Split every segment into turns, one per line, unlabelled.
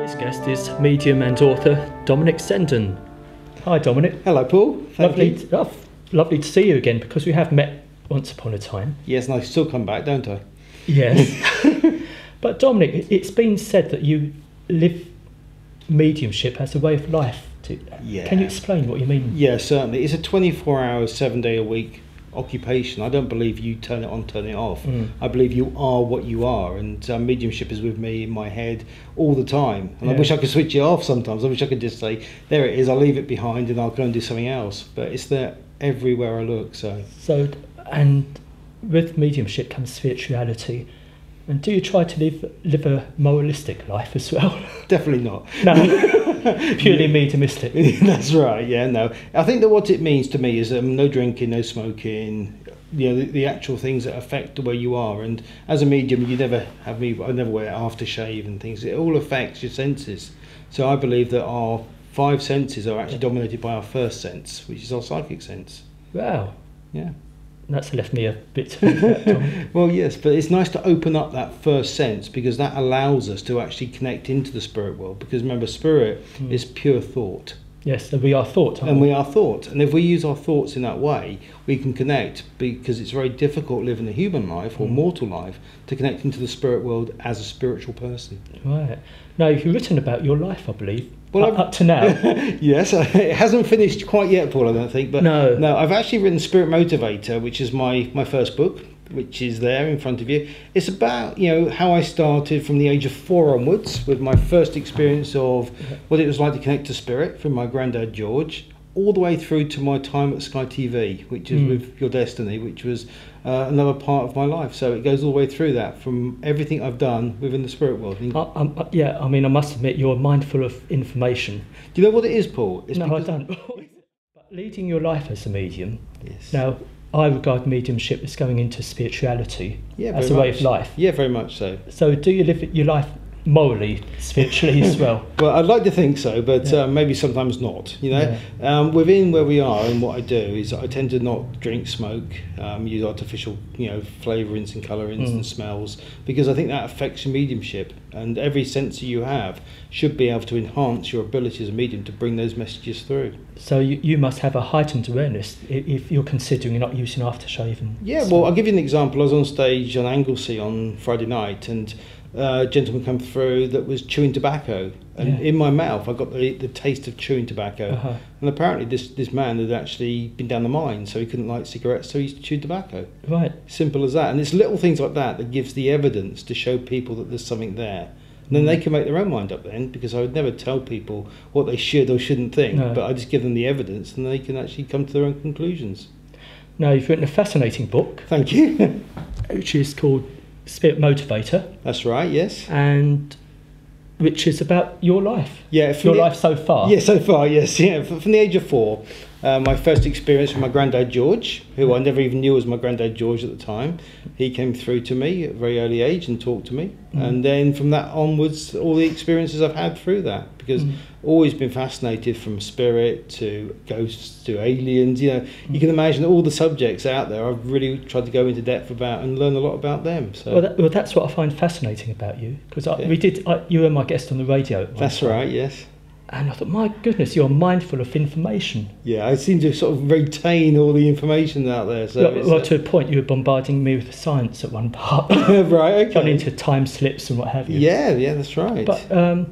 Today's guest is medium and author Dominic Zenden. Hi Dominic.
Hello Paul.
Lovely to see you again, because we have met once upon a time.
Yes, and I still come back, don't I?
Yes. But Dominic, it's been said that you live mediumship as a way of life.
Yeah.
Can you explain what you mean?
Yeah, certainly. It's a 24-hour, 7-day-a-week occupation. I don't believe you turn it on, turn it off. I believe you are what you are, and mediumship is with me in my head all the time. And I wish I could switch it off sometimes. I wish I could just say, there it is, I'll leave it behind and I'll go and do something else. But it's there everywhere I look. So
and with mediumship comes spirituality. And do you try to live a moralistic life as well?
Definitely not.
No, purely mediumistic.
That's right. Yeah, no. I think that what it means to me is no drinking, no smoking. You know, the actual things that affect the way you are. And as a medium, you never have me. I never wear aftershave and things. It all affects your senses. So I believe that our 5 senses are actually dominated by our first sense, which is our psychic sense.
Wow.
Yeah.
That's left me a bit to think about.
Well, yes, but it's nice to open up that first sense, because that allows us to actually connect into the spirit world. Because remember, spirit is pure thought.
Yes, and we are thought, aren't we?
And we are thought. And if we use our thoughts in that way, we can connect, because it's very difficult living a human life or mortal life to connect into the spirit world as a spiritual person.
Right. Now, you've written about your life, I believe.
Well,
up to now.
Yes, it hasn't finished quite yet, Paul, I don't think. But no, I've actually written Spirit Motivator, which is my first book, which is there in front of you. It's about, how I started from the age of 4 onwards, with my first experience of what it was like to connect to spirit from my granddad George, all the way through to my time at Sky TV, which is with Your Destiny, which was another part of my life. So it goes all the way through that, from everything I've done within the spirit world.
Yeah, I mean, I must admit, you're mindful of information.
Do you know what it is, Paul?
No, I don't. But leading your life as a medium,
yes.
Now, I regard mediumship as going into spirituality as a
much.
way of life.
Yeah, very much so.
So do you live your life morally, spiritually as well?
Well, I'd like to think so, but maybe sometimes not. Within where we are and what I do is I tend to not drink, smoke, use artificial, flavourings and colourings and smells, because I think that affects your mediumship. And every sensor you have should be able to enhance your ability as a medium to bring those messages through.
So you must have a heightened awareness if you're considering not using aftershave.
Well, I'll give you an example. I was on stage on Anglesey on Friday night, and a gentleman come through that was chewing tobacco, and in my mouth I got the taste of chewing tobacco. And apparently this man had actually been down the mine, so he couldn't light cigarettes, so he chewed tobacco. Right. Simple as that. And it's little things like that that gives the evidence to show people that there's something there. And then they can make their own mind up then, because I would never tell people what they should or shouldn't think, but I just give them the evidence and they can actually come to their own conclusions.
Now, you've written a fascinating book.
Thank you.
Which is called Spirit Motivator.
That's right, yes.
And which is about your life.
Yeah,
your life so far.
Yeah, so far, yes. Yeah, from the age of 4, my first experience with my granddad George, who I never even knew was my granddad George at the time. He came through to me at a very early age and talked to me. And then from that onwards, all the experiences I've had through that, because always been fascinated from spirit to ghosts to aliens. You can imagine all the subjects out there. I've really tried to go into depth about and learn a lot about them. So
well, that's what I find fascinating about you, because you were my guest on the radio.
That's right, yes.
And I thought, my goodness, you're mindful of information.
Yeah, I seem to sort of retain all the information out there. So
to a point, you were bombarding me with science at one part.
Right, okay.
Going into time slips and what have you.
Yeah, that's right.
But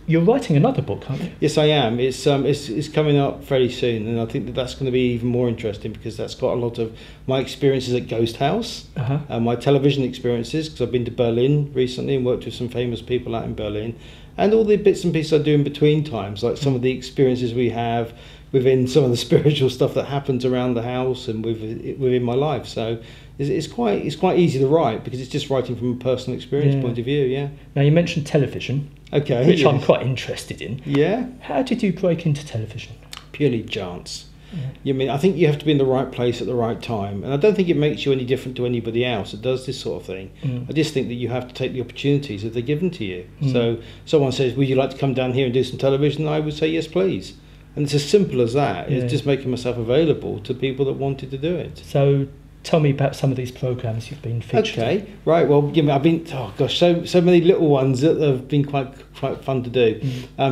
you're writing another book, aren't you?
Yes, I am. It's coming up fairly soon, and I think that's going to be even more interesting, because that's got a lot of my experiences at Ghost House, and my television experiences, because I've been to Berlin recently and worked with some famous people out in Berlin, and all the bits and pieces I do in between times, like some of the experiences we have within some of the spiritual stuff that happens around the house and within my life. So it's quite easy to write, because it's just writing from a personal experience point of view. Yeah.
Now, you mentioned television, which I'm quite interested in. Yeah. How did you break into television?
Purely chance. I think you have to be in the right place at the right time, and I don't think it makes you any different to anybody else that does this sort of thing. I just think that you have to take the opportunities if they're given to you. So someone says, would you like to come down here and do some television? I would say yes, please. And it's as simple as that. It's just making myself available to people that wanted to do it.
So tell me about some of these programs you've been featured in.
Okay, right. Well, I've been so many little ones that have been quite fun to do.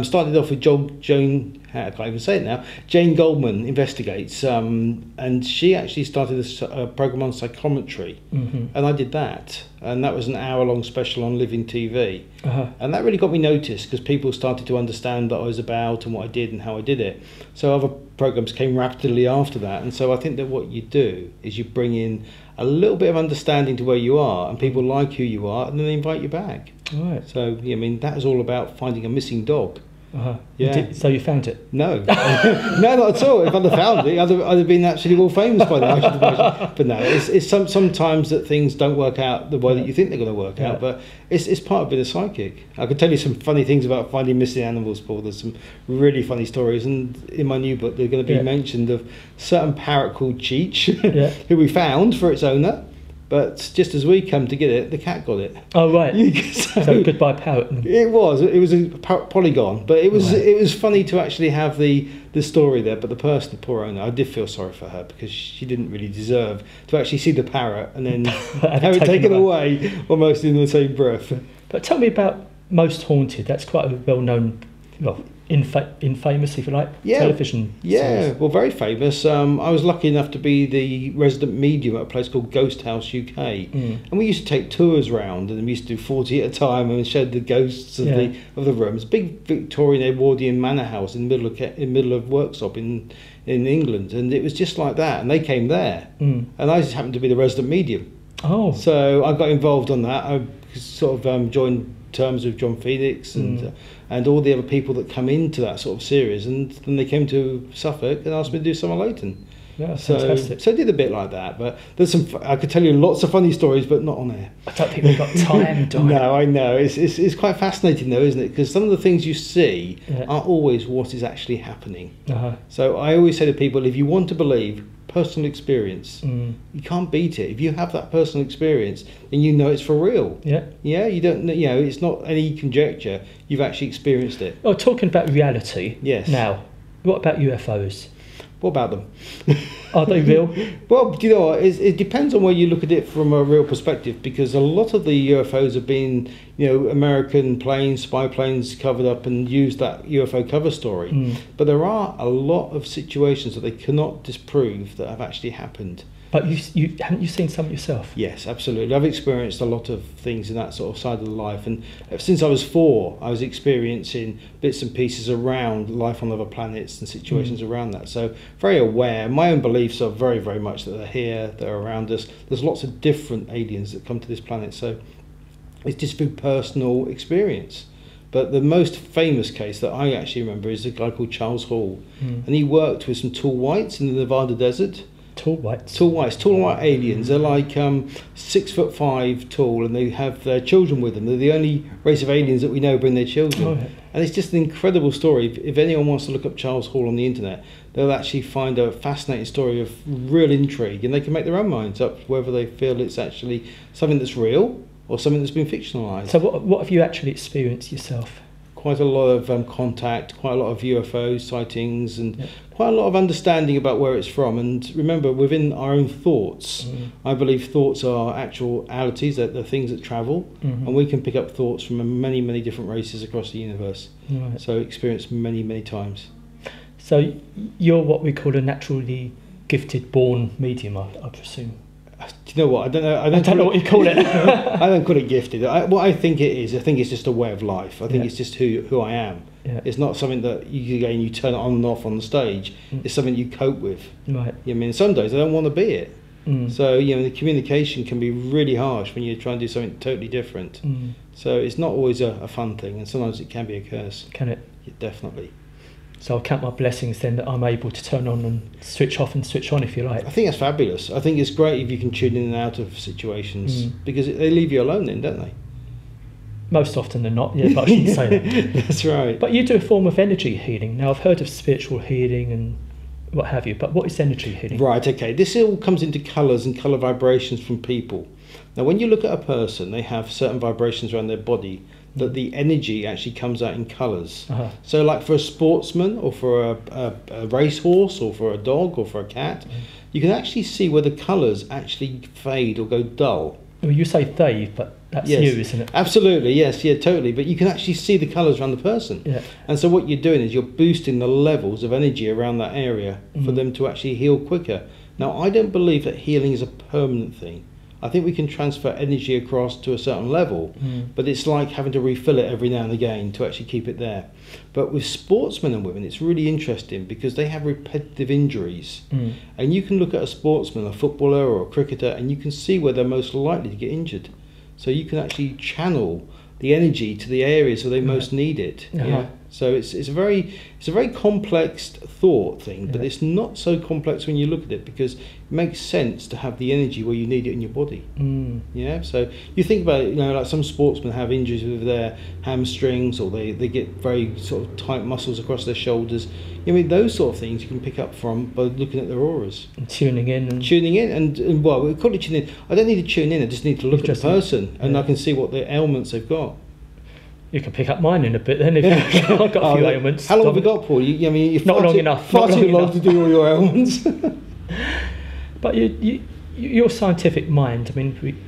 Started off with Jane. I can't even say it now. Jane Goldman Investigates, and she actually started a program on psychometry, and I did that, and that was an hour-long special on Living TV, and that really got me noticed because people started to understand that I was about and what I did and how I did it. So other programs came rapidly after that, and so I think that what you do is you bring in a little bit of understanding to where you are, and people like who you are, and then they invite you back.
Right.
So that was all about finding a missing dog. Yeah.
So you found it?
No, no, not at all. If I'd have found it, I'd have been absolutely world famous by now, I should imagine. But no, it's sometimes that things don't work out the way that you think they're going to work out. But it's part of being a psychic. I could tell you some funny things about finding missing animals, Paul. There's some really funny stories, and in my new book, they're going to be mentioned of certain parrot called Cheech, who we found for its owner. But just as we come to get it, the cat got it.
Oh right. So goodbye parrot.
It was a polygon, but it was funny to actually have the story there. But the person, the poor owner, I did feel sorry for her because she didn't really deserve to actually see the parrot and then have it taken away almost in the same breath.
But tell me about Most Haunted. That's quite a well-known, infamous, if you like, television series.
Well, very famous. I was lucky enough to be the resident medium at a place called Ghost House UK, and we used to take tours around, and we used to do 40 at a time and showed the ghosts of the rooms. Big Victorian Edwardian manor house in the middle of Worksop in England, and it was just like that. And they came there, and I just happened to be the resident medium. Oh, so I got involved on that. I sort of joined terms with John Phoenix and all the other people that come into that sort of series, and then they came to Suffolk and asked me to do Summer Leighton. Yeah, fantastic. So I did a bit like that, but there's I could tell you lots of funny stories, but not on air.
I don't think we've got time, do I?
No, I know. It's quite fascinating though, isn't it? Because some of the things you see aren't always what is actually happening. So I always say to people, if you want to believe personal experience, you can't beat it. If you have that personal experience, then you know it's for real. You don't. It's not any conjecture. You've actually experienced it.
Oh, talking about reality.
Yes.
Now, what about UFOs?
What about them?
Are they real?
Well, do you know what? It depends on where you look at it from a real perspective, because a lot of the UFOs have been, American planes, spy planes covered up and used that UFO cover story. But there are a lot of situations that they cannot disprove that have actually happened.
But haven't you seen some yourself?
Yes, absolutely. I've experienced a lot of things in that sort of side of life, and since I was 4, I was experiencing bits and pieces around life on other planets and situations around that. So very aware. My own beliefs are very, very much that they're here, they're around us. There's lots of different aliens that come to this planet, so it's just been personal experience. But the most famous case that I actually remember is a guy called Charles Hall, and he worked with some tall whites in the Nevada desert.
Tall white
aliens. They're like 6'5" tall, and they have their children with them. They're the only race of aliens that we know bring their children. And it's just an incredible story. If anyone wants to look up Charles Hall on the internet, they'll actually find a fascinating story of real intrigue, and they can make their own minds up whether they feel it's actually something that's real or something that's been fictionalised.
So what have you actually experienced yourself?
Quite a lot of contact, quite a lot of UFO sightings, and quite a lot of understanding about where it's from. And remember, within our own thoughts, I believe thoughts are actualities, they're things that travel, and we can pick up thoughts from many, many different races across the universe. So experienced many, many times.
So you're what we call a naturally gifted born medium, I presume.
Do you know what? I don't know. I
don't know what you call it.
I don't call it gifted. What I think it is, I think it's just a way of life. I think it's just who I am. It's not something that you turn it on and off on the stage. It's something you cope with. Right. I mean, some days I don't want to be it. So the communication can be really harsh when you try and do something totally different. So it's not always a fun thing, and sometimes it can be a curse.
Can it?
Yeah, definitely.
So I'll count my blessings then that I'm able to turn on and switch off and switch on, if you like.
I think that's fabulous. I think it's great if you can tune in and out of situations, because they leave you alone then, don't they?
Most often than not, yeah, but I shouldn't say that.
That's right.
But you do a form of energy healing. Now, I've heard of spiritual healing and what have you, but what is energy healing?
Right, okay. This all comes into colours and colour vibrations from people. Now, when you look at a person, they have certain vibrations around their body that the energy actually comes out in colours. So like for a sportsman or for a racehorse or for a dog or for a cat, you can actually see where the colours actually fade or go dull.
Well, you say they, but that's
yes.
you, isn't it?
Absolutely, yes, yeah, totally. But you can actually see the colours around the person.
Yeah.
And so what you're doing is you're boosting the levels of energy around that area for them to actually heal quicker. Now, I don't believe that healing is a permanent thing. I think we can transfer energy across to a certain level, but it's like having to refill it every now and again to actually keep it there. But with sportsmen and women, it's really interesting because they have repetitive injuries. And you can look at a sportsman, a footballer or a cricketer, and you can see where they're most likely to get injured. So you can actually channel the energy to the areas where they most need it. Yeah. So it's a very complex thought thing, but it's not so complex when you look at it because it makes sense to have the energy where you need it in your body. Yeah. So you think about it, like some sportsmen have injuries with their hamstrings, or they get very sort of tight muscles across their shoulders. I mean, those sort of things you can pick up from by looking at their auras.
And tuning in.
And well, we call it tuning in. I don't need to tune in, I just need to look at the person and I can see what the ailments they've got.
You can pick up mine in a bit then if I've got a few ailments.
How long have we got, Paul? You're
not long enough.
Far too long to do all your ailments.
But your scientific mind, I mean,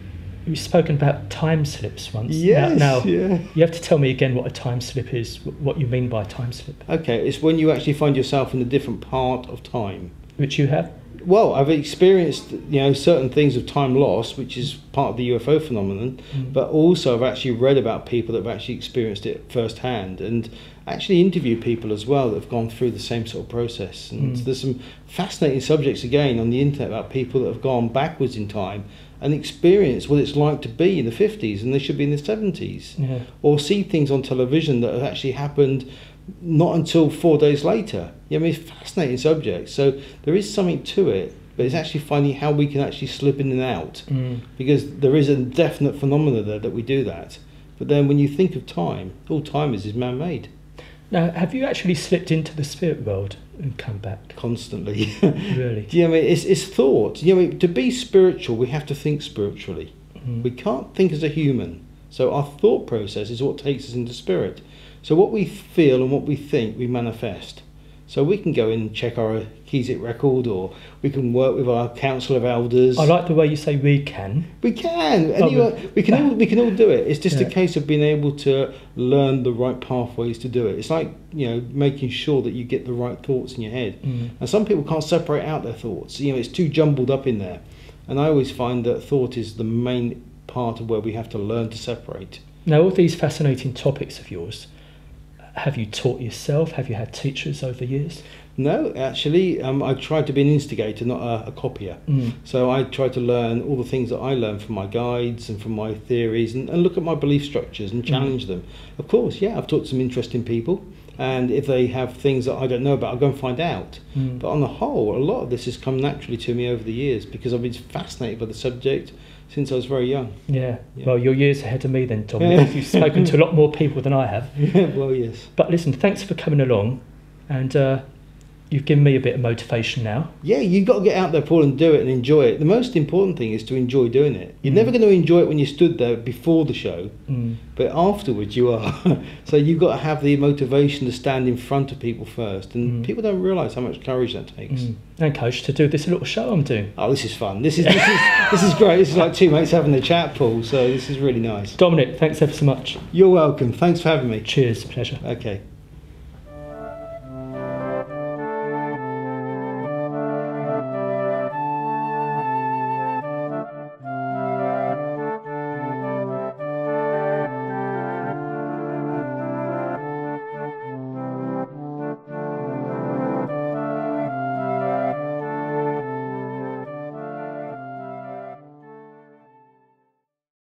we've spoken about time slips once.
Yes,
now,
yeah.
You have to tell me again what a time slip is, what you mean by time slip.
Okay, it's when you actually find yourself in a different part of time.
Which you have?
Well, I've experienced, certain things of time loss, which is part of the UFO phenomenon, but also I've actually read about people that have actually experienced it firsthand, and actually interviewed people as well that have gone through the same sort of process. And there's some fascinating subjects again on the internet about people that have gone backwards in time and experienced what it's like to be in the 50s and they should be in the 70s, or see things on television that have actually happened not until 4 days later. I mean, it's fascinating subjects. So there is something to it, but it's actually finding how we can actually slip in and out, because there is a definite phenomena there that we do that. But then when you think of time, all time is man-made.
Now, have you actually slipped into the spirit world and come back?
Constantly.
Really?
I mean, it's thought. To be spiritual, we have to think spiritually. We can't think as a human. So our thought process is what takes us into spirit. So what we feel and what we think, we manifest. So we can go in and check our Keswick record, or we can work with our council of elders.
I like the way you say we can.
We can. We can all do it. It's just a case of being able to learn the right pathways to do it. It's like, making sure that you get the right thoughts in your head. And some people can't separate out their thoughts. It's too jumbled up in there. And I always find that thought is the main part of where we have to learn to separate.
Now, all these fascinating topics of yours, have you taught yourself? Have you had teachers over the years?
No, actually, I tried to be an instigator, not a copier. So I tried to learn all the things that I learned from my guides and from my theories, and look at my belief structures and challenge them. Of course, I've talked to some interesting people, and if they have things that I don't know about, I'll go and find out. But on the whole, a lot of this has come naturally to me over the years because I've been fascinated by the subject since I was very young. Yeah.
Well, you're years ahead of me then, Dominic. You've spoken to a lot more people than I have.
Well, yes.
But listen, thanks for coming along, and you've given me a bit of motivation now. Yeah,
you've got to get out there, Paul, and do it and enjoy it. The most important thing is to enjoy doing it. You're never going to enjoy it when you stood there before the show, but afterwards you are. So you've got to have the motivation to stand in front of people first, and people don't realise how much courage that takes.
And Coach, to do this little show I'm doing.
Oh, this is fun. This is great. This is like two mates having a chat, Paul, so this is really nice.
Dominic, thanks ever so much.
You're welcome. Thanks for having me.
Cheers, pleasure.
Okay.